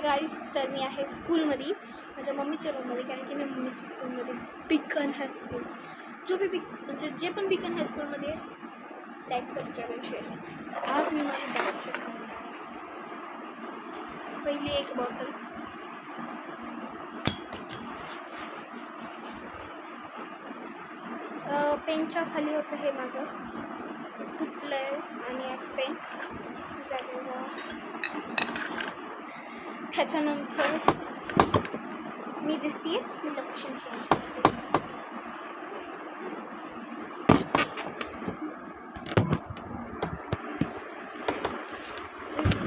गाईस, तर मी आहे स्कूलमध्ये, माझ्या मम्मीच्या रूममध्ये, कारण की मी मम्मीच्या स्कूलमध्ये बीकन हायस्कूल, जे पण बीकन हायस्कूलमध्ये लाईक, सबस्क्राईब आणि शेअर. आज मी माझी बॅग चेक करणार आहे. पहिली एक बॉटल, पेनच्या खाली होतं हे माझं तुटलं आहे, आणि एक पेन जागेवर. त्याच्यानंतर मी दिसते, मी लोकेशन चेंज करते.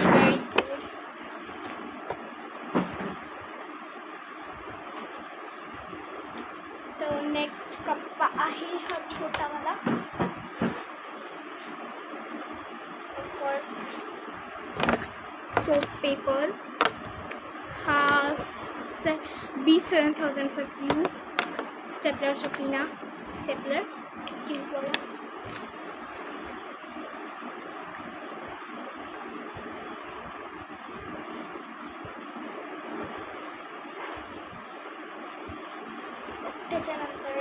Very good. तर नेक्स्ट कप्पा आहे हा छोटावाला, ऑफकोर्स सोप पेपर, हा B7000 क्यू स्टेपलर, शफीना स्टेपलर क्यूट वाला. त्याच्यानंतर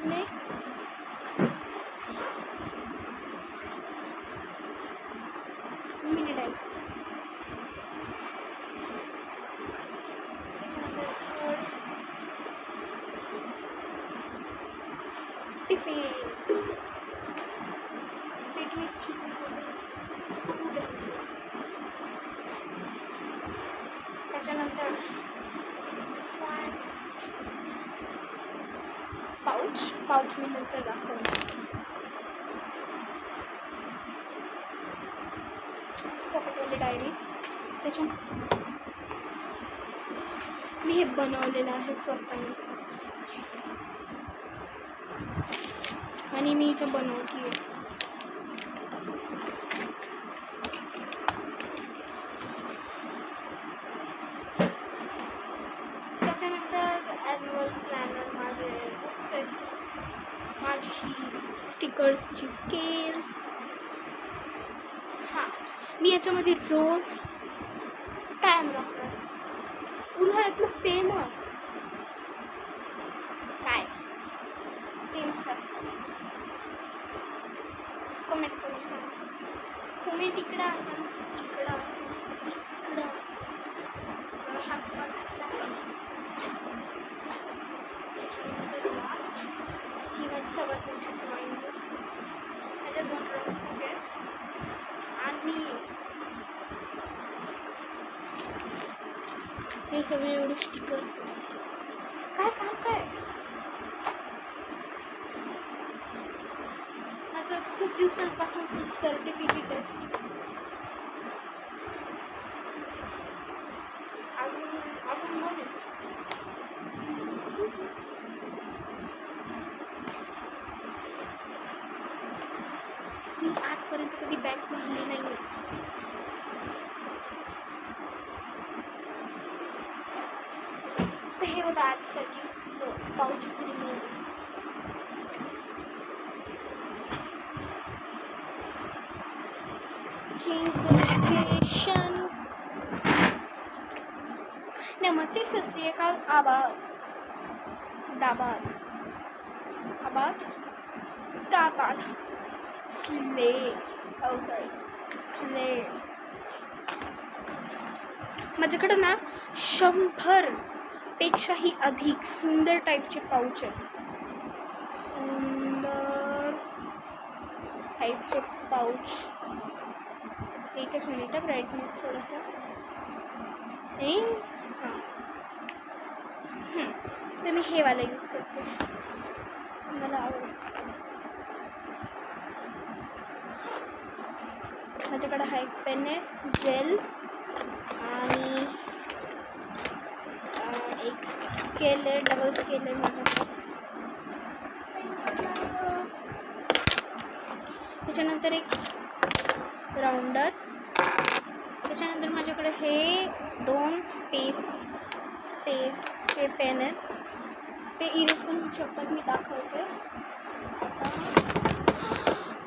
नेक्स्ट मिनी डाय. त्याच्यानंतर थर्ड टिफिन, पेट में त्याच्यानंतर पाउच मी नंतर दाखवणार. पॉकेटवाली डायरी, त्याच्या मी हे बनवलेलं आहे स्वतःने, आणि मी इथं बनवते आहे. त्याच्यानंतर ॲन्युअल प्लॅनर, माझे बुक्स आहेत, माझी स्टिकर्सची स्केल. हां, मी याच्यामध्ये रोज काय आणलं असणार, उन्हाळ्यातलं फेमस काय असतं, कमेंट करून सांग. कमेंट इकडं असेल, इकडं असेल, इकडं असेल. हात लास्ट ही माझी सगळ्यात मोठी ड्रॉइंग, त्याच्यात 2 ड्रॉइंग आहेत, आणि हे सगळे एवढे स्टिकर्स. काय काम काय, माझं खूप दिवसांपासूनचं सर्टिफिकेट आहे. अजून म्हणून मी आजपर्यंत कधी बॅग भरली नाही आहे. तर हे होतं आजसाठी पाऊचची रिमूव्ह. Change the location. नमस्ते, सत श्री अकाल, आबाद दाबाद स्ले माझ्याकडं ना 100 पेक्षाही अधिक सुंदर टाईपचे पाऊच आहेत. सुंदर टाईपचे पाऊच. एकच मिनिट, ब्राईटनेस थोडासा. हां, तर मी हे वाला यूज करते, मला आवडतं. माझ्याकडे हा एक पेन आहे, जेल, आणि एक स्केल आहे, डबल स्केल आहे माझ्याकडे. त्याच्यानंतर एक राऊंडर. त्याच्यानंतर माझ्याकडे हे 2 स्पेसचे पेन आहेत, ते इरेज पण होऊ शकतात, मी दाखवते.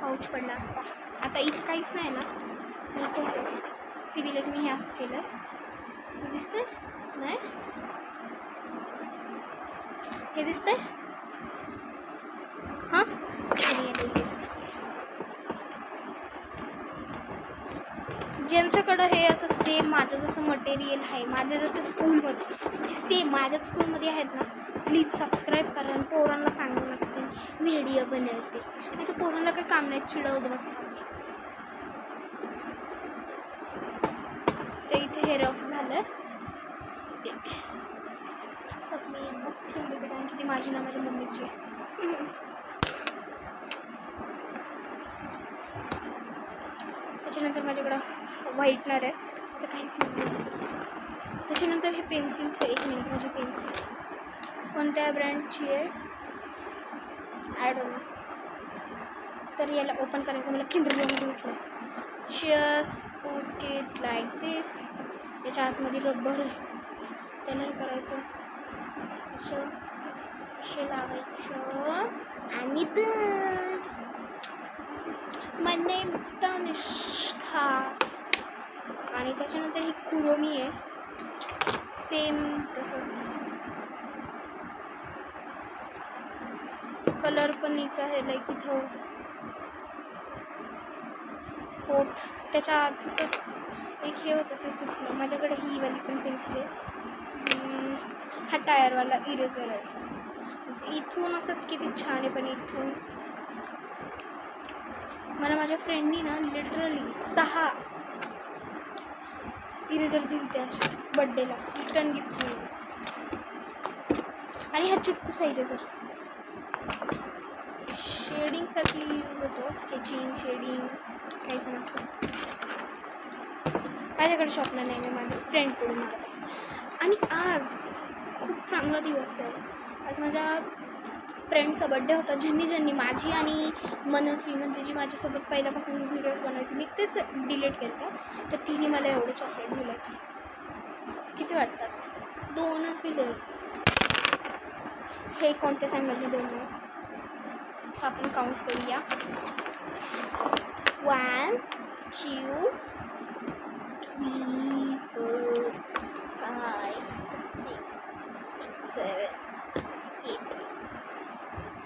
पाऊच पडला असता. आता इथं काहीच नाही ना, मी इथं सिव्हिल मी हे असं केलं, दिसतंय? नाही, हे दिसतंय? हां, ज्यांच्याकडं हे असं सेम माझं जसं मटेरियल आहे, माझ्या जसं स्कूलमध्ये म्हणजे सेम माझ्या स्कूलमध्ये आहेत ना, प्लीज सबस्क्राईब करा आणि पोरांना सांगू लागते व्हिडिओ बनवते. नाही तर पोरांना काही काम नाही, चिडवत बसतात. ते इथे हे रफ झालं. मी बुक ठेवली होती कारण की ती माझी ना माझ्या मम्मीची आहे. त्याच्यानंतर माझ्याकडं व्हाईटनर आहे, असं काहीच नसतं. त्याच्यानंतर हे पेन्सिलचं, एक मिनिट, माझी पेन्सिल कोणत्या ब्रँडची आहे ॲड होणार, तर याला ओपन करायचं मला किंडरमध्ये भेटलं. जस्ट पुट इट लाईक दिस. याच्या आतमध्ये रबर आहे, त्याला हे करायचं असं असं लावायचं आणि तर माय नेम इज तनिष्का. आणि त्याच्यानंतर ही कुरोमी आहे, सेम तसंच कलर पण हिचा आहे, लाईक इथं पोट, त्याच्या आत एक हे होतं ते तुटलं. माझ्याकडे ही वाली पण पेन्सिल आहे, हा टायरवाला इरेझर आहे. इथून असं किती छान आहे, पण इथून मला माझ्या फ्रेंडनी ना लिटरली 6 इरेझर दिली ते अशा बड्डेला रिटर्न गिफ्ट मिळाली. आणि हा चुटकूसा इरेझर शेडिंगसाठी यूज होतो, स्केचिंग, शेडिंग, काही पण असं. माझ्याकडे शॉपला नाही, मी माझ्या फ्रेंडकडून मागत. आणि आज खूप चांगला दिवस आहे. आज माझ्या फ्रेंडचा बड्डे होता, ज्यांनी माझी आणि मनस्वी म्हणजे जी माझ्यासोबत पहिल्यापासून व्हिडिओज बनवायची, मी तेच डिलीट केलं तर तिने मला एवढं चॉकलेट दिलं. किती वाटतात? 2च दिले. हे कोणत्या सांगायचे 2 आपण काउंट करूया. 1 2 3 4 5 6 7 8.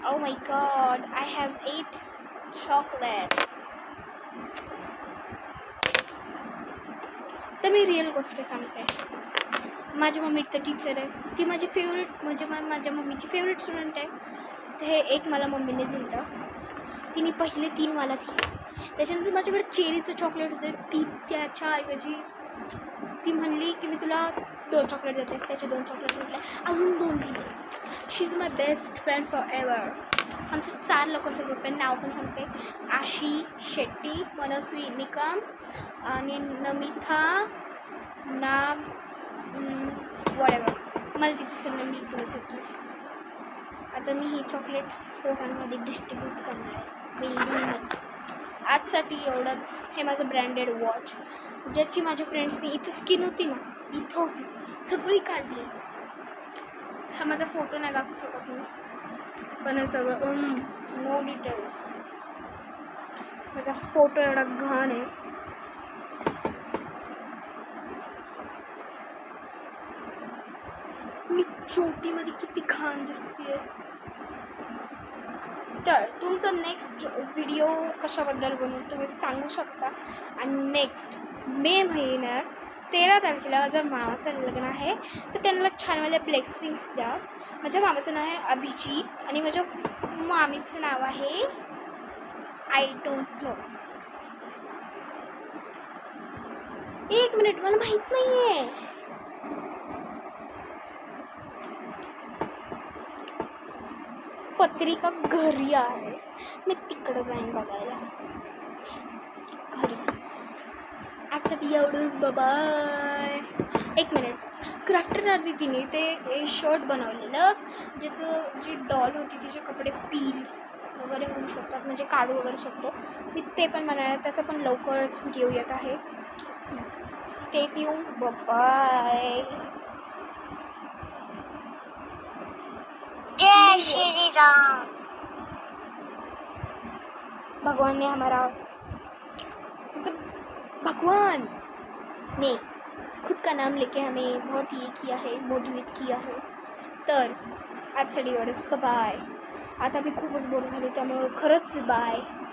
Oh my god, I have 8 chocolates. तर मी रिअल गोष्ट सांगते. माझी मम्मी तर टीचर आहे, ती माझी फेवरेट म्हणजे माझ्या मम्मीची फेवरेट स्टुडंट आहे. तर हे एक मला मम्मीने दिलं, तिने पहिले 3 मला दिले. त्याच्यानंतर माझ्याकडे चेरीचं चॉकलेट होतं, ती त्याच्याऐवजी ती म्हणली की मी तुला 2 चॉकलेट देते. त्याचे 2 चॉकलेट घेतले, अजून 2 दिले. She is my best friend forever. आमचं 4 लोकांचं ग्रुप आहे. नाव पण सांगते, आशी शेट्टी, मनस्वी निकम आणि नमिथा नाम वॉटेवर. मला तिचं सगळं मी इकडंच येतो. आता मी ही चॉकलेट पोरांमध्ये डिस्ट्रीब्यूट करणार आहे बिल्डिंगमध्ये. आजसाठी एवढंच. हे माझं ब्रँडेड वॉच, ज्याची माझ्या फ्रेंड्सनी इथे स्किन होती ना, इथं होती, सगळी काढली. हा माझा फोटो नाही दाखवू शकत मी, पण हे सगळं नो डिटेल्स. माझा फोटो एवढा घाण आहे. मी चोटीमध्ये किती घाण दिसते. तर तुमचं नेक्स्ट व्हिडिओ कशाबद्दल बनवू तुम्ही सांगू शकता. आणि नेक्स्ट मे महिन्यात 13 तारखेला माझ्या मामाचं लग्न आहे, तर त्यांना छानवाले ब्लेसिंग्स द्या. माझ्या मामाचं नाव आहे अभिजित आणि माझ्या मामीचं नाव आहे आय डोंट नो. 1 मिनिट, मला माहीत नाही आहे. पत्रिका घरी आहे, मी तिकडं जाईन बघायला घरी. आजसाठी एवढंच, बाय. 1 मिनिट, क्राफ्टर आधी तिने ते शर्ट बनवलेलं, ज्याचं जी डॉल होती तिचे कपडे पील वगैरे होऊ शकतात, म्हणजे काढू वगैरे शकतो. मी ते पण बनवणार, त्याचा पण लवकरच व्हिडिओ येत आहे. Stay tuned, bye. जय श्री राम. भगवान ने हमारा मतलब भगवान ने खुद का नाम लेके हमें बहुत ये किया है, मोटिवेट किया है. तर आजसाठी एवढंच. बाय. आता मी खूपच बोर झाले त्यामुळे खरंच बाय.